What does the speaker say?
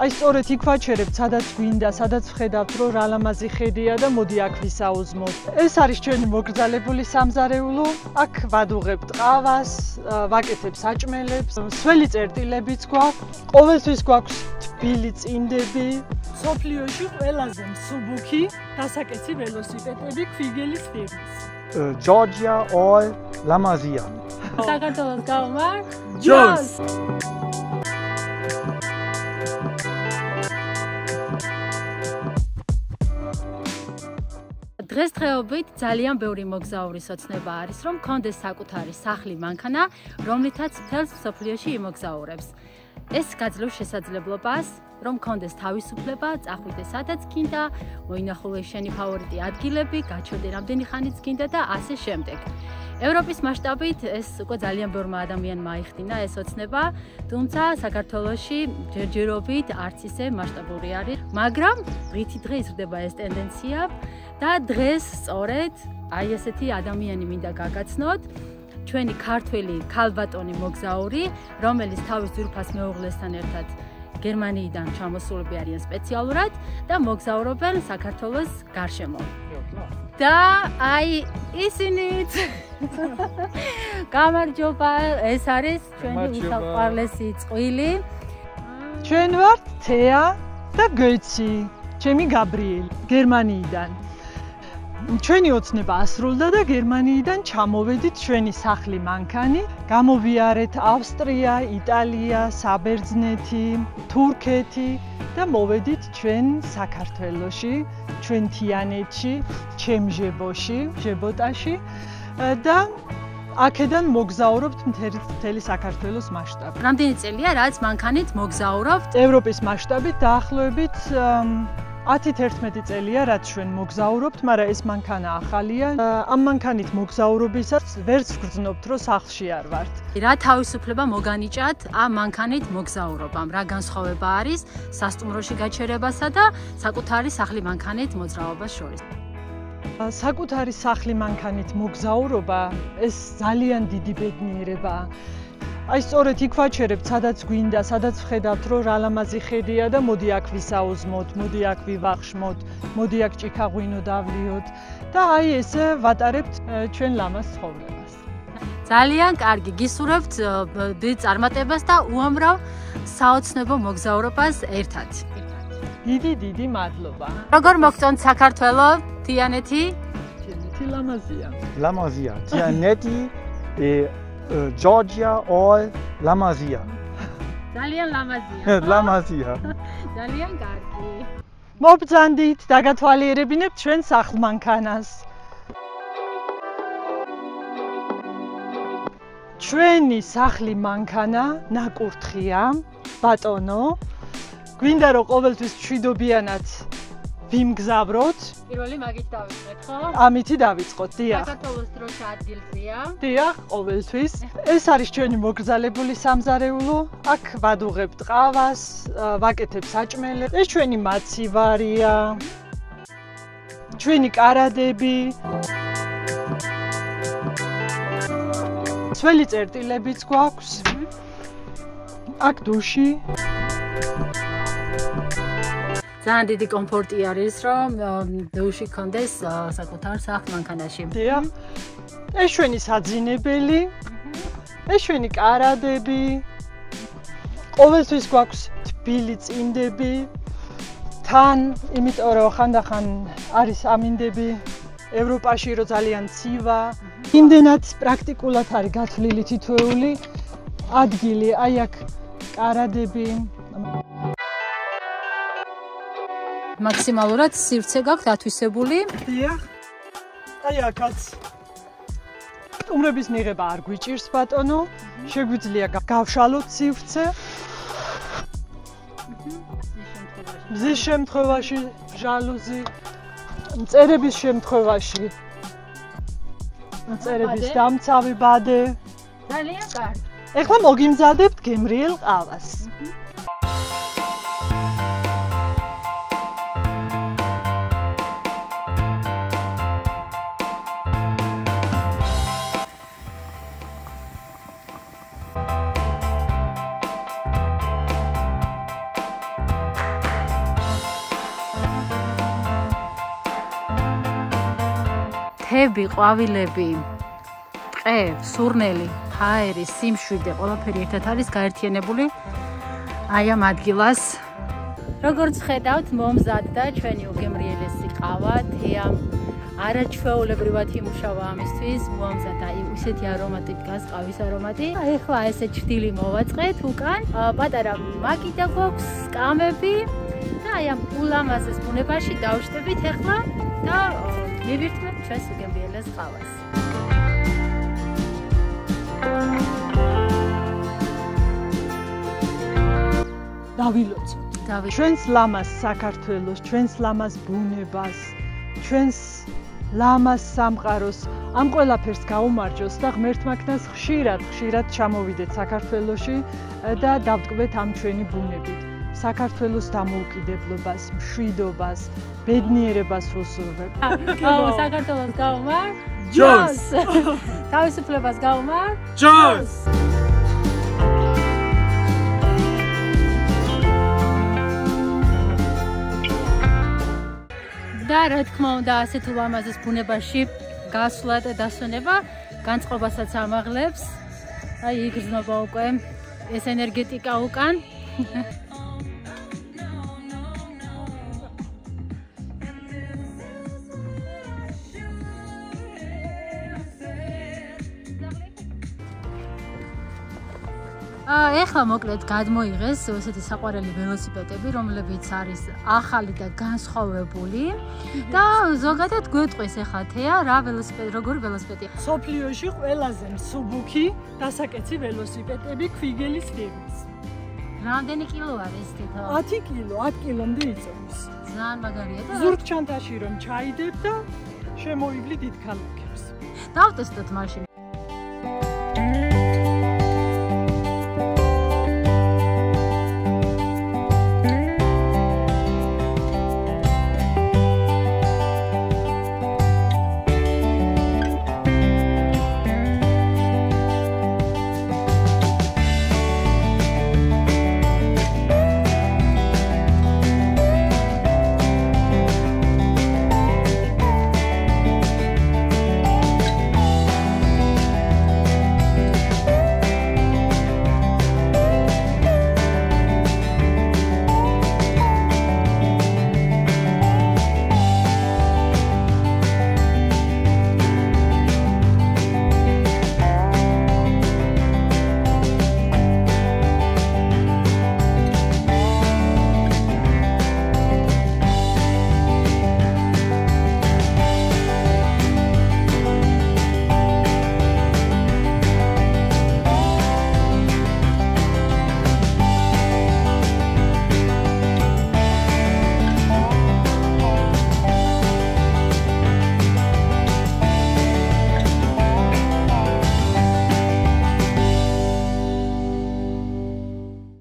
აი სწორედ იქ ვაჩერებთ, სადაც გვინდა, სადაც ვხედავთ, რომ რა ლამაზი ხედია და მოდი აქ ვისაუზმოთ. ეს არის ჩვენი მოგრძალებული სამზარეულო. აქ ვადუღებთ ყავას, ვაკეთებ საჭმელებს, სველი წერტილებიც გვაქვს. ყოველთვის გვაქვს თბილი წინდები. სოფლიოში ყველაზე მსუბუქი დასაკეცი ველოსიპედები ქვიგელის ფირმის. Georgia all Lamazia. საქართველოს გავმარ. ჯოს! დღესდღეობით ძალიან ბევრი მოგზაურის ოცნება არის, რომ კონდეს საკუთარი სახლი მანქანა, რომლითაც მთელს მსოფლიოში იმოგზაურებს. ეს გაძლევს შესაძლებლობას, რომ კონდეს თავისუფლება, წახვიდე სადაც გინდა, მოინახულე შენი ფავორიტი ადგილები, გაჩერდე რამდენი ხანიც გინდა და ასე შემდეგ. ევროპის მასშტაბით ეს უკვე ძალიან ბევრმა ადამიანმა აიხდინა ეს ოცნება, თუმცა საქართველოში ჯერჯერობით არც ისე მასშტაბური არის, მაგრამ დღითი დღე იზრდება ეს ტენდენცია და დღეს სწორედ აი ესეთი ადამიანი მინდა გაგაცნოთ. ჩვენი ქართველი ქალბატონი მოგზაური, რომელიც თავის ძვირფას მეუღლესთან ერთად გერმანიიდან ჩამოსულები არიან სპეციალურად და მოგზაურობენ საქართველოს გარშემო. და აი ისინიც გამარჯობა, ეს არის ჩვენი უსაყვარლესი წყვილი. ჩვენ ვართ თეა და გეცი, ჩემი გაბრიელი, გერმანიიდან. ჩვენი ოცნება ასრულდა და გერმანიიდან ჩამოვედით ჩვენი სახლი მანქანი, გამოვიარეთ ავსტრია, იტალია, საბერძნეთი, თურქეთი და მოვედით ჩვენ საქართველოში, ჩვენ თიანეთში, ჩემჟებოში, ჟებოტაში და აქედან მოგზაურობთ მთელი საქართველოს მასშტაბით. რამდენი წელია, რაც მანქანით მოგზაურობთ? ევროპის მასშტაბით დაახლოებით 10-11 წელია, რაც ჩვენ მოგზაურობთ, მაგრამ ეს მანქანა ახალია. ამ მანქანით მოგზაურობისას ვერც ვგრძნობთ, რომ სახლში არ ვართ. რა თავისუფლება მოგანიჭათ ამ მანქანით მოგზაურობამ? რა განსხვავება არის სასტუმროში გაჩერებასა და საკუთარი სახლი მანქანით მოძრაობას შორის? საკუთარი სახლი მანქანით მოგზაურობა ეს ძალიან დიდი ბედნიერებაა. აი სწორედ იქ ვაჩერებთ, სადაც გვინდა, სადაც ვხედავთ, რომ რა ლამაზი ხედია და მოდი აქ ვისაუზმოთ, მოდი აქ ვივახშმოთ, მოდი აქ ჭიქაღვინო დავლიოთ და აი ესე ვატარებთ ჩვენ ლამაზ ცხოვრებას. ძალიან კარგი, გისურვებთ დიდ წარმატებას და უამრავ საოცნებო მოგზაურობას ერთად. დიდი მადლობა. როგორ მოგწონთ საქართველო, თიანეთი? თიანეთი ლამაზია. Lamazia. Tianeti Georgia all Lamazia. ძალიან ლამაზია. Lamazia. ძალიან კარგი. მობრძანდით, დაგათვალიერებინებთ ჩვენ სახლ მანქანას. ჩვენი სახლი მანქანა ნაკურთხია, ბატონო. გვინდა რომ ყოველთვის მშვიდობიანად ვიმგზავროთ. პირველი მაგით დავიწყეთ, ხო? ამითი დავიწყოთ, დიახ. საქართველოს დროშა ადგილზეა. დიახ, ყოველთვის. ეს არის ჩვენი მოგრძალებული სამზარეულო. აქ ვადუღებთ ყავას, ვაკეთებ საჭმელებს. ეს ჩვენი მაცივარია. ჩვენი კარადები. სველი წერტილებიც გვაქვს. აქ დუში. ძალიან დიდი კომფორტი არის, რომ დუში კონდეს საკუთარ სახლ მანქანაში. დიახ. ეს ჩვენი საძინებელი. ეს ჩვენი კარადები. ყოველთვის გვაქვს თბილი წინდები. თან, იმიტომ რომ ხანდახან არის ამინდები ევროპაში, რომ ძალიან ცივა. იმდენად პრაქტიკულად არის გათვლილი თითოეული ადგილი, აი აქ კარადები. მაქსიმალურად სივრცე გაქვთ ათვისებული. დიახ. აი აქაც სტუმრების მიღება არ გვიჭირს ბატონო. შეგვიძლია გავშალოთ სივრცე. მზის შემთხვევაში ჟალუზი, მწერების შემთხვევაში მწერების დამცავი ბადე. ძალიან კარგი. ეხლა მოგიმზადებთ გემრიელ ყავას. მთები, ყვავილები, ტყე, სურნელი, ჰაერი, სიმშვიდე, ყველაფერი ერთად არის გაერთიანებული აი ამ ადგილას. როგორც ხედავთ, მომზადდა ჩვენი უგემრიელესი ყავა, თეამ არაჩვეულებრივად იმუშავა ამისთვის, მომზადდა ისეთი არომატი დგას, ყავის არომატი. ეხლა ესე ჩრდილი მოვაწყეთ უკან, პატარა მაკი და გვაქვს სკამები და აი ამ ულამაზეს ბუნებაში დავშტებით ეხლა და მივირთმევთ ჩვენს უგემრიელეს ყავას. დავილოცოთ. ჩვენს ლამაზ საქართველოს, ჩვენს ლამაზ ბუნებას, ჩვენს ლამაზ სამყაროს, ამ ყველაფერს გაუმარჯოს და ღმერთმაგნას ხშირად ჩამოვიდეთ საქართველოში და დავტკბეთ ამ ჩვენი ბუნებით. საქართველოს დამოუკიდებლობას, მშვიდობას, ბედნიერებას ვუსურვებ. საქართველოს გაუმარ ჯოს. თავისუფლებას გაუმარ ჯოს. და რა თქმა უნდა ასეთ ულამაზეს ბუნებაში გასვლა და დასვენება განწყობასაც ამაღლებს. აი იგრძნობა უკვე ეს ენერგეტიკა უკან. ეხლა მოკლედ გადმოიღეს ესეთი საყვარელი ველოსიპედები, რომლებიც არის ახალი და განსხვავებული და ზოგადად გვეტყვის ეხლა თეა რა ველოსიპედი, როგორი ველოსიპედია. სოფლიოში ყველაზე მსუბუქი დასაკეცი ველოსიპედები ქვიგელის ფირმის. რამდენი კილო არის თეთო? 10 კილო, 10 კილომდე იწევს. ძალიან მაგარია და ზურგ ჩანთაში რომ ჩაიდებ და შემოივლი დიდ ქალაქებს. დავტესტოთ მაშინ.